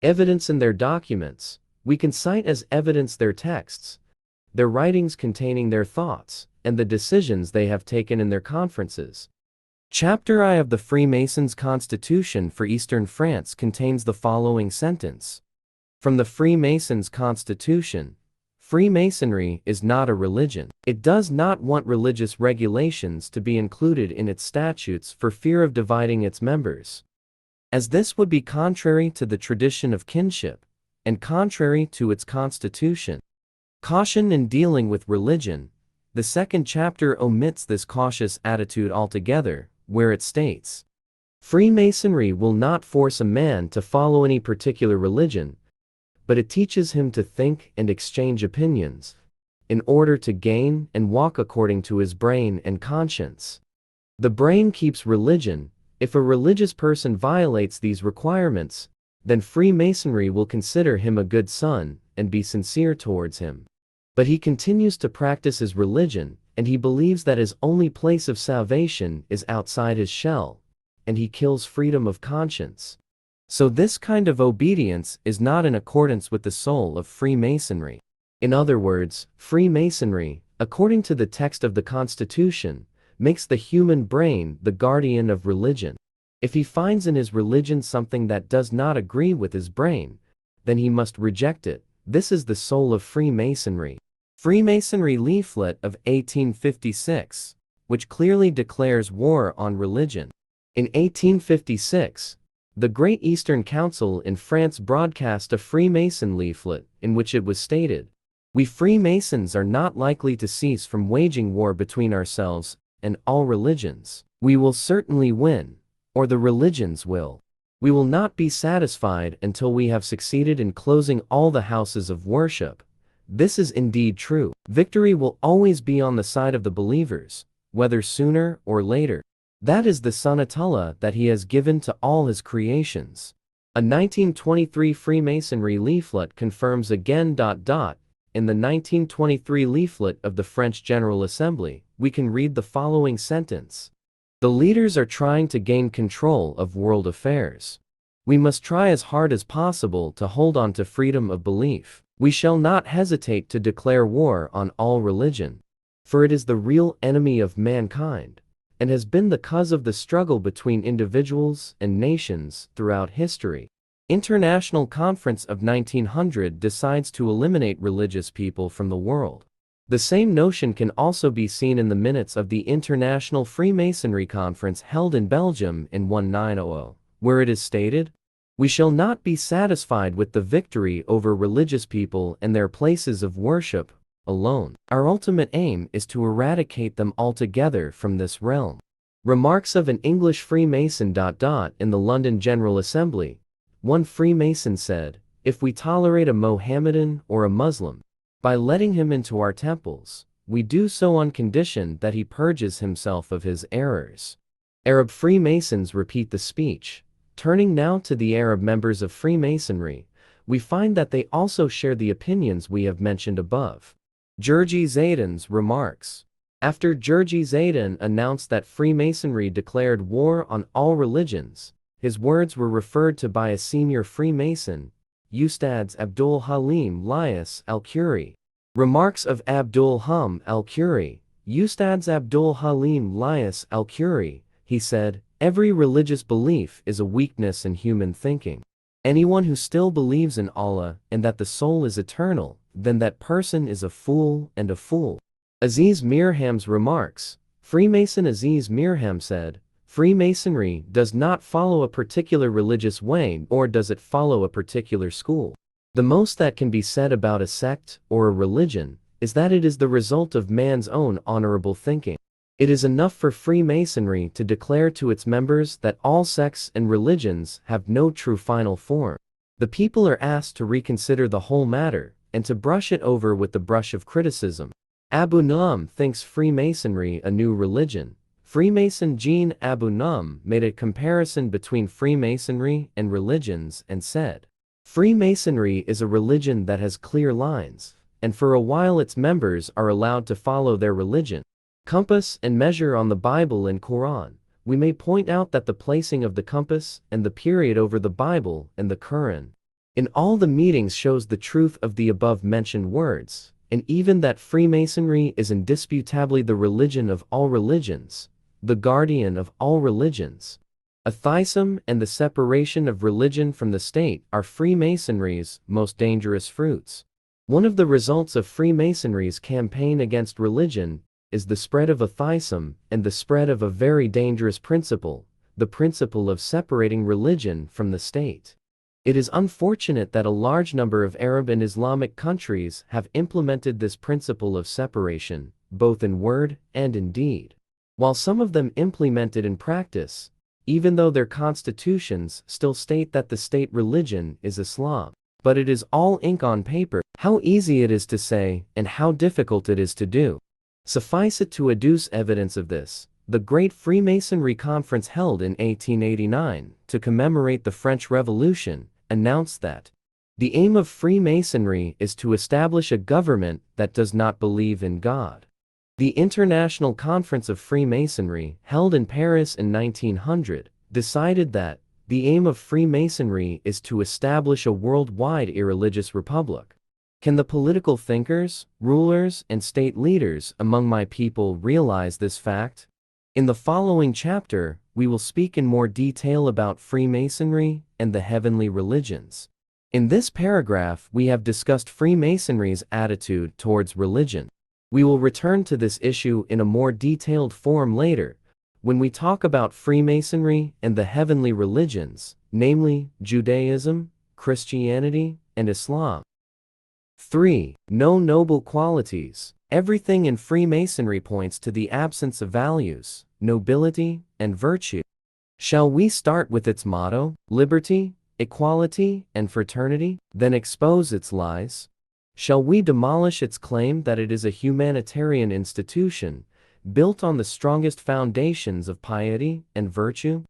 Evidence in their documents. We can cite as evidence their texts, their writings containing their thoughts, and the decisions they have taken in their conferences. Chapter I of the Freemasons' Constitution for Eastern France contains the following sentence. From the Freemasons' Constitution, Freemasonry is not a religion. It does not want religious regulations to be included in its statutes for fear of dividing its members, as this would be contrary to the tradition of kinship, and contrary to its constitution. Caution in dealing with religion. The second chapter omits this cautious attitude altogether, where it states, Freemasonry will not force a man to follow any particular religion, but it teaches him to think and exchange opinions, in order to gain and walk according to his brain and conscience. The brain keeps religion. If a religious person violates these requirements, then Freemasonry will consider him a good son and be sincere towards him. But he continues to practice his religion, and he believes that his only place of salvation is outside his shell, and he kills freedom of conscience. So this kind of obedience is not in accordance with the soul of Freemasonry. In other words, Freemasonry, according to the text of the Constitution, makes the human brain the guardian of religion. If he finds in his religion something that does not agree with his brain, then he must reject it. This is the soul of Freemasonry. Freemasonry leaflet of 1856, which clearly declares war on religion. In 1856, the Great Eastern Council in France broadcast a Freemason leaflet in which it was stated, "We Freemasons are not likely to cease from waging war between ourselves and all religions. We will certainly win, or the religions will. We will not be satisfied until we have succeeded in closing all the houses of worship." This is indeed true. Victory will always be on the side of the believers, whether sooner or later. That is the Sonatella that he has given to all his creations. A 1923 Freemasonry leaflet confirms again. In the 1923 leaflet of the French General Assembly, we can read the following sentence. The leaders are trying to gain control of world affairs. We must try as hard as possible to hold on to freedom of belief. We shall not hesitate to declare war on all religion, for it is the real enemy of mankind, and has been the cause of the struggle between individuals and nations throughout history. International Conference of 1900 decides to eliminate religious people from the world. The same notion can also be seen in the minutes of the International Freemasonry Conference held in Belgium in 1900, where it is stated, "We shall not be satisfied with the victory over religious people and their places of worship alone. Our ultimate aim is to eradicate them altogether from this realm." Remarks of an English Freemason. In the London General Assembly, one Freemason said, "If we tolerate a Mohammedan or a Muslim, by letting him into our temples, we do so on condition that he purges himself of his errors." Arab Freemasons repeat the speech. Turning now to the Arab members of Freemasonry, we find that they also share the opinions we have mentioned above. Jurji Zaydan's remarks. After Jurji Zaydan announced that Freemasonry declared war on all religions, his words were referred to by a senior Freemason, Ustad Abdul Halim Lias al-Khoury. Remarks of Abdul Hum al-Khoury. Ustad Abdul Halim Lias al-Khoury, he said, "Every religious belief is a weakness in human thinking. Anyone who still believes in Allah and that the soul is eternal, then that person is a fool and a fool." Aziz Mirham's remarks. Freemason Aziz Mirham said, "Freemasonry does not follow a particular religious way, nor does it follow a particular school. The most that can be said about a sect or a religion is that it is the result of man's own honorable thinking. It is enough for Freemasonry to declare to its members that all sects and religions have no true final form. The people are asked to reconsider the whole matter, and to brush it over with the brush of criticism." Abu Nu'aym thinks Freemasonry a new religion. Freemason Jean Abu Nu'aym made a comparison between Freemasonry and religions and said, "Freemasonry is a religion that has clear lines, and for a while its members are allowed to follow their religion. Compass and measure on the Bible and Quran. We may point out that the placing of the compass and the period over the Bible and the Quran In all the meetings shows the truth of the above-mentioned words, and even that Freemasonry is indisputably the religion of all religions, the guardian of all religions. Atheism and the separation of religion from the state are Freemasonry's most dangerous fruits. One of the results of Freemasonry's campaign against religion is the spread of atheism and the spread of a very dangerous principle, the principle of separating religion from the state. It is unfortunate that a large number of Arab and Islamic countries have implemented this principle of separation, both in word and in deed. While some of them implement it in practice, even though their constitutions still state that the state religion is Islam. But it is all ink on paper. How easy it is to say, and how difficult it is to do. Suffice it to adduce evidence of this. The Great Freemasonry Conference held in 1889, to commemorate the French Revolution, announced that the aim of Freemasonry is to establish a government that does not believe in God. The International Conference of Freemasonry, held in Paris in 1900, decided that the aim of Freemasonry is to establish a worldwide irreligious republic. Can the political thinkers, rulers, and state leaders among my people realize this fact? In the following chapter, we will speak in more detail about Freemasonry and the heavenly religions. In this paragraph, we have discussed Freemasonry's attitude towards religion. We will return to this issue in a more detailed form later, when we talk about Freemasonry and the heavenly religions, namely Judaism, Christianity, and Islam. 3. No noble qualities. Everything in Freemasonry points to the absence of values, nobility, and virtue. Shall we start with its motto, liberty, equality, and fraternity, then expose its lies? Shall we demolish its claim that it is a humanitarian institution, built on the strongest foundations of piety and virtue,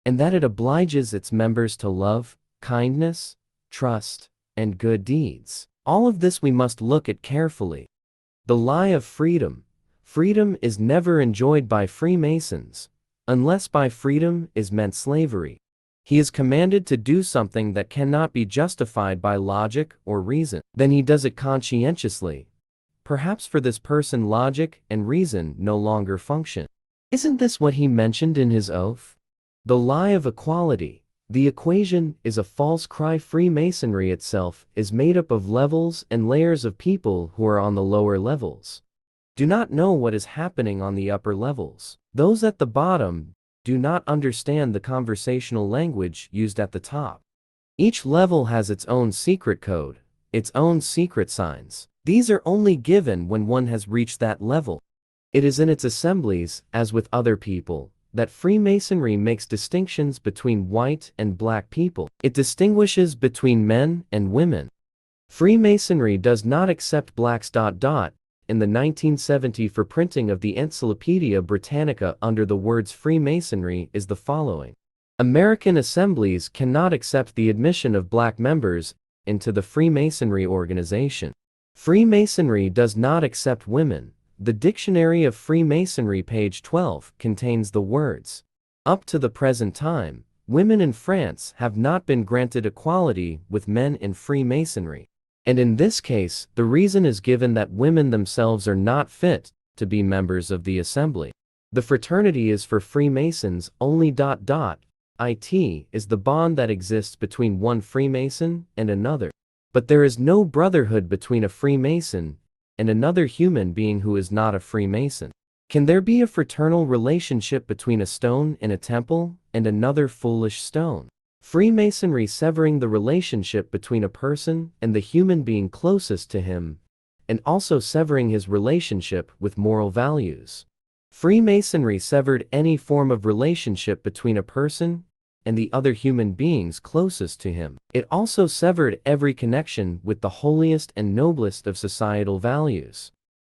and that it obliges its members to love, kindness, trust, and good deeds? All of this we must look at carefully. The lie of freedom. Freedom is never enjoyed by Freemasons, unless by freedom is meant slavery. He is commanded to do something that cannot be justified by logic or reason. Then he does it conscientiously. Perhaps for this person logic and reason no longer function. Isn't this what he mentioned in his oath? The lie of equality. The equation is a false cry. Freemasonry itself is made up of levels and layers of people who are on the lower levels. Do not know what is happening on the upper levels. Those at the bottom do not understand the conversational language used at the top. Each level has its own secret code, its own secret signs. These are only given when one has reached that level. It is in its assemblies, as with other people, that Freemasonry makes distinctions between white and black people. It distinguishes between men and women. Freemasonry does not accept blacks. In the 1970 for printing of the Encyclopedia Britannica under the words Freemasonry is the following. American assemblies cannot accept the admission of black members into the Freemasonry organization. Freemasonry does not accept women. The Dictionary of Freemasonry page 12 contains the words, "Up to the present time, women in France have not been granted equality with men in Freemasonry." And in this case, the reason is given that women themselves are not fit to be members of the assembly. The fraternity is for Freemasons only. It is the bond that exists between one Freemason and another. But there is no brotherhood between a Freemason and another human being who is not a Freemason. Can there be a fraternal relationship between a stone in a temple and another foolish stone? Freemasonry severing the relationship between a person and the human being closest to him, and also severing his relationship with moral values. Freemasonry severed any form of relationship between a person and the other human beings closest to him. It also severed every connection with the holiest and noblest of societal values.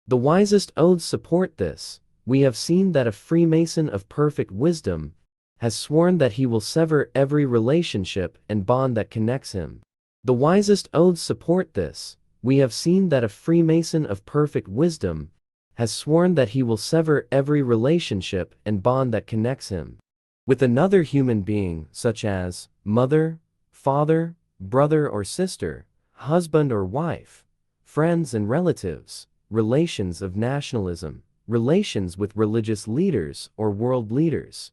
The wisest oaths support this. We have seen that a Freemason of perfect wisdom has sworn that he will sever every relationship and bond that connects him. The wisest oaths support this. We have seen that a Freemason of perfect wisdom has sworn that he will sever every relationship and bond that connects him with another human being, such as mother, father, brother or sister, husband or wife, friends and relatives, relations of nationalism, relations with religious leaders or world leaders,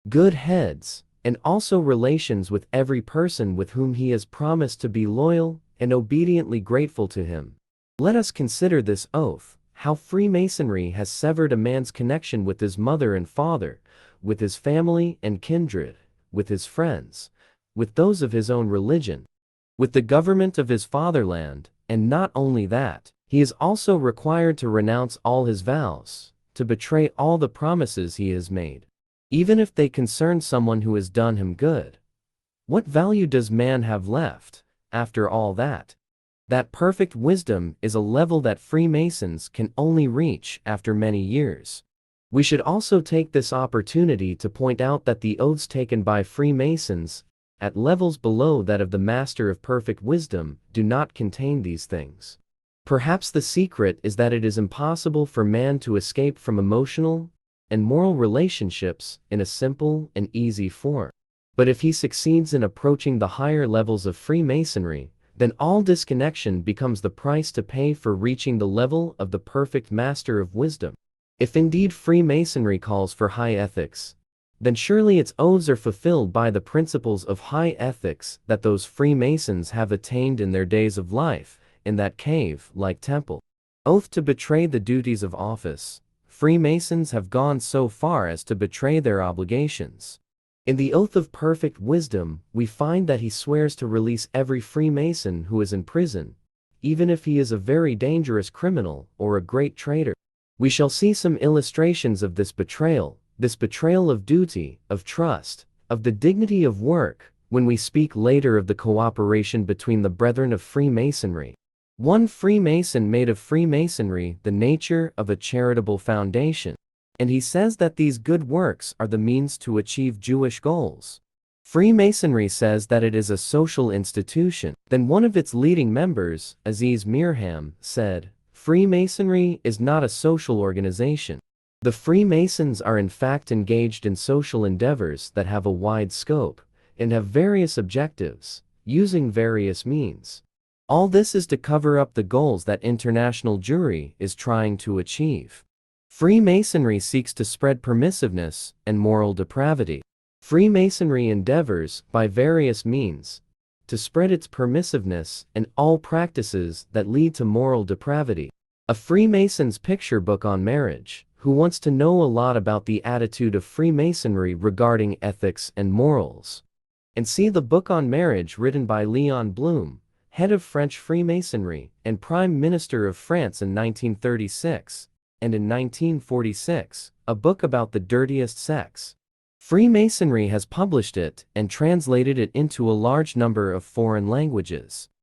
good heads, and also relations with every person with whom he has promised to be loyal and obediently grateful to him. Let us consider this oath, how Freemasonry has severed a man's connection with his mother and father, with his family and kindred, with his friends, with those of his own religion, with the government of his fatherland, and not only that, he is also required to renounce all his vows, to betray all the promises he has made, even if they concern someone who has done him good. What value does man have left, after all that? That perfect wisdom is a level that Freemasons can only reach after many years. We should also take this opportunity to point out that the oaths taken by Freemasons, at levels below that of the Master of Perfect Wisdom, do not contain these things. Perhaps the secret is that it is impossible for man to escape from emotional and moral relationships in a simple and easy form. But if he succeeds in approaching the higher levels of Freemasonry, then all disconnection becomes the price to pay for reaching the level of the perfect Master of Wisdom. If indeed Freemasonry calls for high ethics, then surely its oaths are fulfilled by the principles of high ethics that those Freemasons have attained in their days of life, in that cave-like temple. Oath to betray the duties of office. Freemasons have gone so far as to betray their obligations. In the Oath of Perfect Wisdom, we find that he swears to release every Freemason who is in prison, even if he is a very dangerous criminal or a great traitor. We shall see some illustrations of this betrayal of duty, of trust, of the dignity of work, when we speak later of the cooperation between the brethren of Freemasonry. One Freemason made of Freemasonry the nature of a charitable foundation, and he says that these good works are the means to achieve Jewish goals. Freemasonry says that it is a social institution. Then one of its leading members, Aziz Mirham, said, "Freemasonry is not a social organization. The Freemasons are in fact engaged in social endeavors that have a wide scope, and have various objectives, using various means. All this is to cover up the goals that international Jewry is trying to achieve. Freemasonry seeks to spread permissiveness and moral depravity. Freemasonry endeavors, by various means, to spread its permissiveness and all practices that lead to moral depravity. A Freemason's picture book on marriage. Who wants to know a lot about the attitude of Freemasonry regarding ethics and morals? And see the book on marriage written by Leon Blum, head of French Freemasonry and Prime Minister of France in 1936, and in 1946, a book about the dirtiest sex. Freemasonry has published it and translated it into a large number of foreign languages.